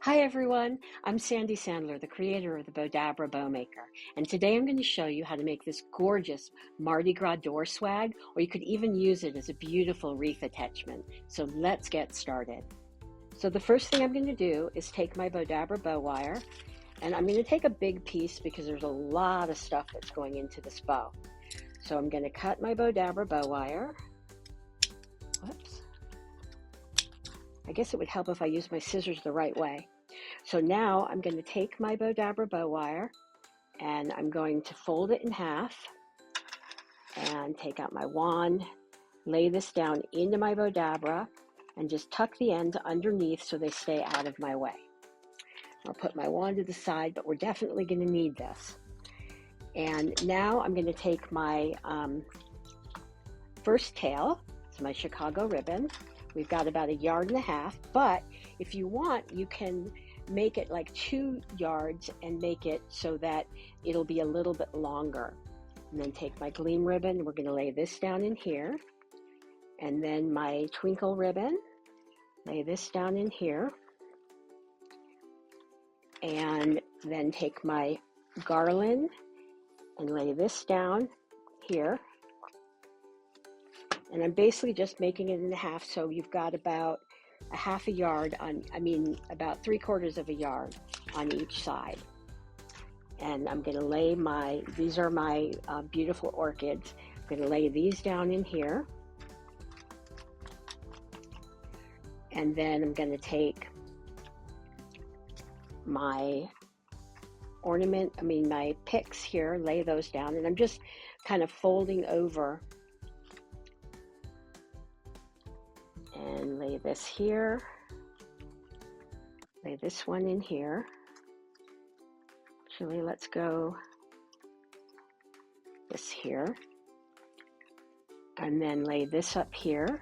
Hi everyone, I'm Sandy Sandler, the creator of the Bowdabra Bowmaker, and today I'm going to show you how to make this gorgeous Mardi Gras door swag, or you could even use it as a beautiful wreath attachment. So let's get started. So the first thing I'm going to do is take my Bowdabra bow wire, and I'm going to take a big piece because there's a lot of stuff that's going into this bow. So I'm going to cut my Bowdabra bow wire. Whoops. I guess it would help if I used my scissors the right way. So now I'm going to take my Bowdabra bow wire and I'm going to fold it in half and take out my wand, lay this down into my Bowdabra and just tuck the ends underneath so they stay out of my way. I'll put my wand to the side, but we're definitely going to need this. And now I'm going to take my first tail, it's my Chicago ribbon. We've got about 1.5 yards, but if you want, you can make it like 2 yards and make it so that it'll be a little bit longer. And then take my Gleam Ribbon, we're going to lay this down in here. And then my Twinkle Ribbon, lay this down in here. And then take my garland and lay this down here. And I'm basically just making it in half, so you've got about 1/2 yard on, about 3/4 yard on each side. And I'm going to lay these are my beautiful orchids. I'm going to lay these down in here. And then I'm going to take my my picks here, lay those down, and I'm just kind of folding over and lay this here, lay this one in here. Actually, let's go this here, and then lay this up here,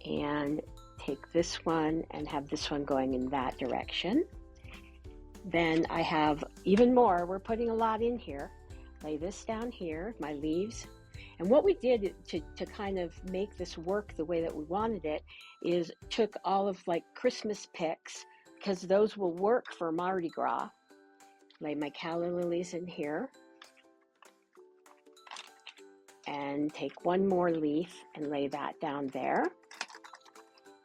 and take this one and have this one going in that direction. Then I have even more, we're putting a lot in here. Lay this down here, my leaves. And what we did to kind of make this work the way that we wanted it is took all of like Christmas picks, because those will work for Mardi Gras. Lay my calla lilies in here. And take one more leaf and lay that down there.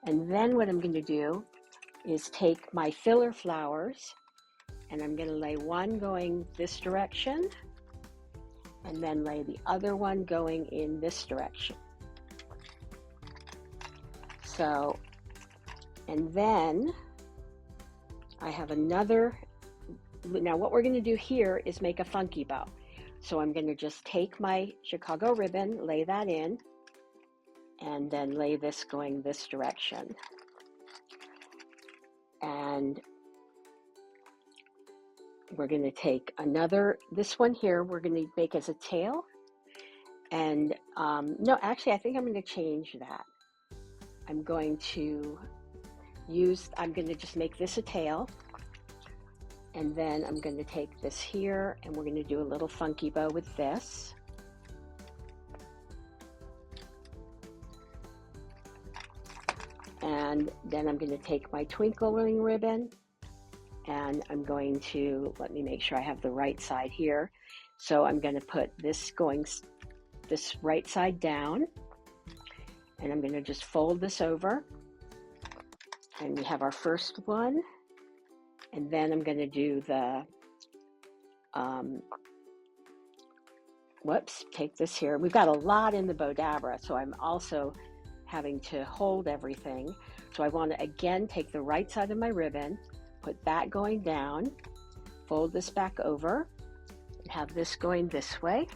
And then what I'm going to do is take my filler flowers and I'm going to lay one going this direction and then lay the other one going in this direction. So, and then I have another, now what we're going to do here is make a funky bow. So I'm going to just take my Chicago ribbon, lay that in, and then lay this going this direction. And we're going to take this one here, we're going to make as a tail. And no, actually, I think I'm going to change that. I'm going to just make this a tail. And then I'm going to take this here and we're going to do a little funky bow with this. And then I'm going to take my twinkling ribbon and I'm going to, let me make sure I have the right side here. So I'm going to put this right side down and I'm going to just fold this over. And we have our first one. And then I'm going to do the, take this here. We've got a lot in the Bowdabra, so I'm also having to hold everything. So I want to again take the right side of my ribbon, put that going down, fold this back over, and have this going this way.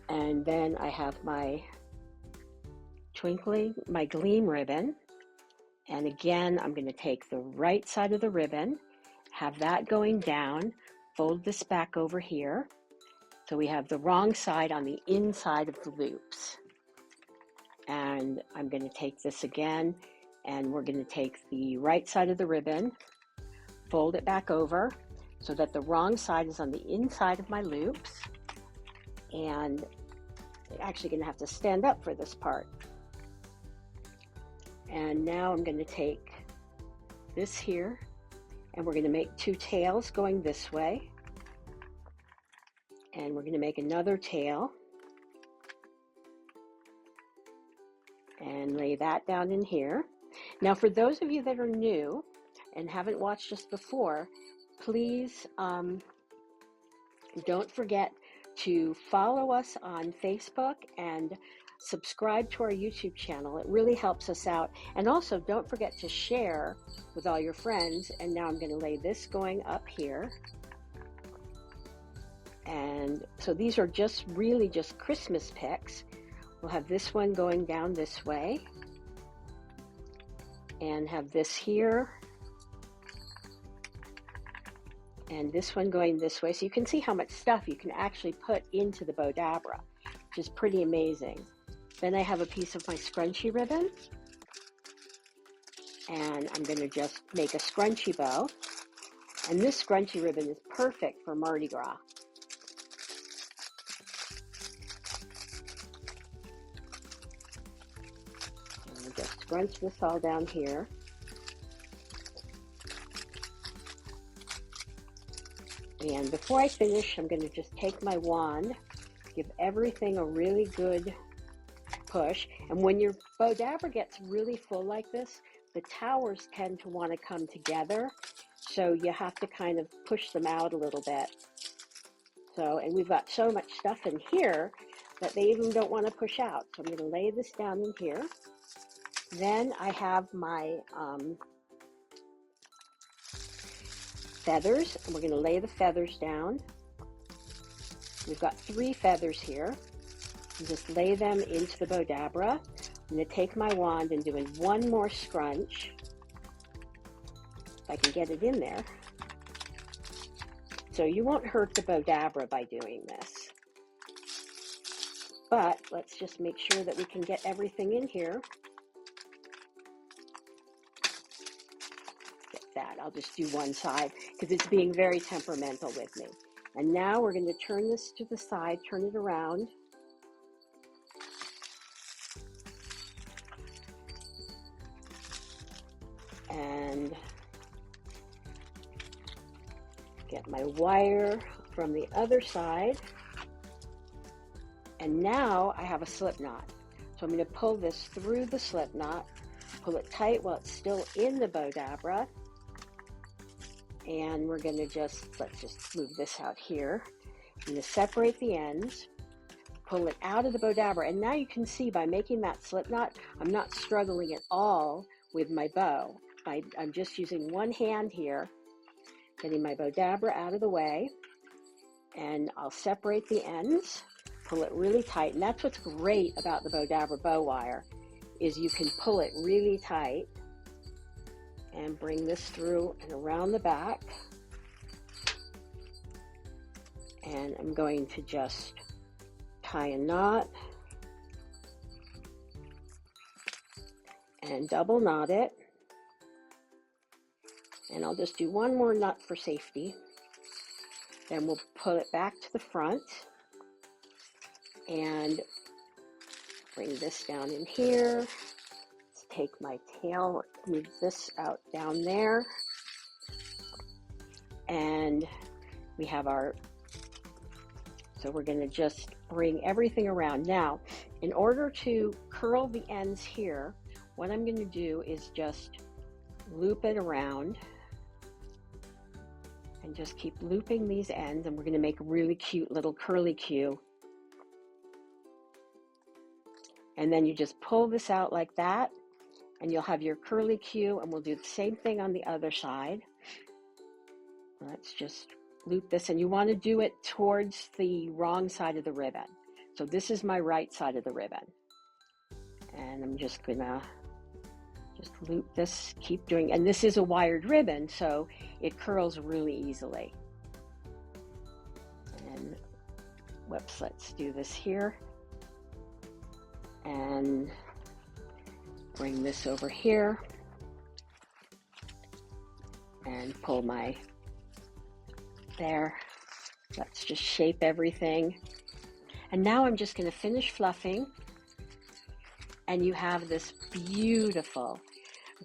And then I have my Gleam Ribbon. And again, I'm going to take the right side of the ribbon, have that going down, fold this back over here. So we have the wrong side on the inside of the loops. And I'm going to take this again, and we're going to take the right side of the ribbon, fold it back over so that the wrong side is on the inside of my loops. And I'm actually going to have to stand up for this part. And now I'm going to take this here, and we're going to make two tails going this way. And we're going to make another tail. And lay that down in here. Now, for those of you that are new and haven't watched us before, please don't forget to follow us on Facebook and subscribe to our YouTube channel. It really helps us out. And also, don't forget to share with all your friends. And now I'm going to lay this going up here. And so these are just really just Christmas picks. We'll have this one going down this way, and have this here, and this one going this way. So you can see how much stuff you can actually put into the Bowdabra, which is pretty amazing. Then I have a piece of my scrunchy ribbon, and I'm going to just make a scrunchy bow. And this scrunchy ribbon is perfect for Mardi Gras. Just scrunch this all down here. And before I finish, I'm going to just take my wand, give everything a really good push. And when your Bowdabra gets really full like this, the towers tend to want to come together. So you have to kind of push them out a little bit. So, and we've got so much stuff in here that they even don't want to push out. So I'm going to lay this down in here. Then I have my feathers, and we're going to lay the feathers down. We've got 3 feathers here. And just lay them into the Bowdabra. I'm going to take my wand and doing one more scrunch, if I can get it in there. So you won't hurt the Bowdabra by doing this. But let's just make sure that we can get everything in here. That. I'll just do one side because it's being very temperamental with me. And now we're going to turn this to the side, turn it around. And get my wire from the other side. And now I have a slip knot. So I'm going to pull this through the slip knot, pull it tight while it's still in the Bowdabra. And we're going to let's just move this out here. I'm going to separate the ends, pull it out of the Bowdabra. And now you can see by making that slip knot, I'm not struggling at all with my bow. I'm just using one hand here, getting my Bowdabra out of the way. And I'll separate the ends, pull it really tight. And that's what's great about the Bowdabra bow wire, is you can pull it really tight. And bring this through and around the back. And I'm going to just tie a knot and double knot it. And I'll just do one more knot for safety. Then we'll put it back to the front and bring this down in here. Take my tail, move this out down there, and we have so we're going to just bring everything around. Now, in order to curl the ends here, what I'm going to do is just loop it around and just keep looping these ends, and we're going to make a really cute little curly Q. And then you just pull this out like that, and you'll have your curly Q, and we'll do the same thing on the other side. Let's just loop this, and you want to do it towards the wrong side of the ribbon. So this is my right side of the ribbon. And I'm just gonna just loop this, keep doing, and this is a wired ribbon, so it curls really easily. And whoops, let's do this here. And bring this over here and pull my there. Let's just shape everything. And now I'm just going to finish fluffing. and you have this beautiful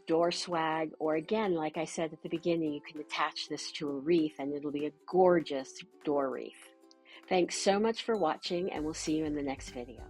door swag, or again, like I said at the beginning, you can attach this to a wreath and it'll be a gorgeous door wreath. Thanks so much for watching, and we'll see you in the next video.